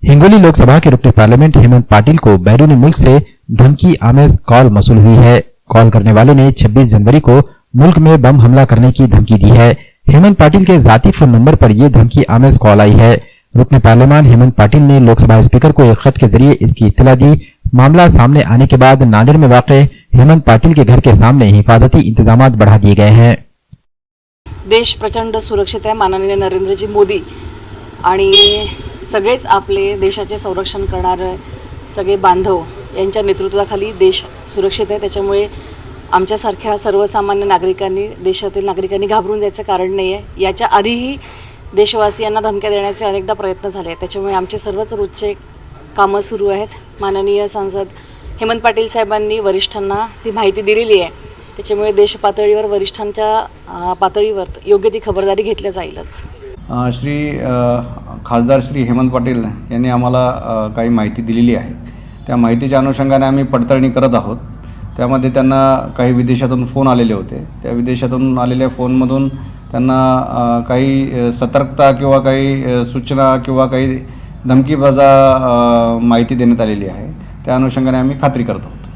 हिंगोली लोकसभा के रुकने पार्लियामेंट हेमंत पाटिल को बैरून मुल्क से धमकी आमेज कॉल मौसूल हुई है। कॉल करने वाले ने 26 जनवरी को मुल्क में बम हमला करने की धमकी दी है। हेमंत पाटिल के जाती फोन नंबर पर यह धमकी आमेज कॉल आई है। रुकने पार्लियामेंट हेमंत पाटिल ने लोकसभा स्पीकर को एक खत के जरिए इसकी इत्तला दी। मामला सामने आने के बाद नांदेड़ में वाक़ हेमंत पाटिल के घर के सामने हिफाजती इंतजाम बढ़ा दिए गए हैं। देश प्रचंड सुरक्षित आहे। माननीय नरेंद्रजी मोदी आणि सगळेच आपले देशाचे संरक्षण करणारे सगळे बांधव यांच्या नेतृत्वाखाली देश सुरक्षित आहे। त्याच्यामुळे आमच्यासारख्या सर्वसामान्य नागरिकांनी, देशातील नागरिकांनी घाबरून जायचं कारण नाही आहे। याच्या आधीही देशवासियांना धमक्या देण्याचे अनेकदा प्रयत्न झाले। त्याच्यामुळे आमचे सर्वच रोजचे कामं सुरू आहेत। माननीय सांसद हेमंत पाटील साहेबांनी वरिष्ठांना ती माहिती दिलेली आहे। त्याच्यामुळे देश पातळीवर वरिष्ठांच्या पातळीवर योग्य ती खबरदारी घेतली जाईलच। खासदार श्री हेमंत पाटील यांनी आम्हाला काही माहिती दिलेली आहे। त्या माहितीच्या अनुषंगाने आम्ही पडताळणी करत आहोत। त्यामध्ये त्यांना काही विदेशातून फोन आलेले होते। त्या विदेशातून आलेल्या फोनमधून त्यांना काही सतर्कता किंवा काही सूचना किंवा काही धमकीबाजा माहिती देण्यात आलेली आहे। त्या अनुषंगाने आम्ही खात्री करतो।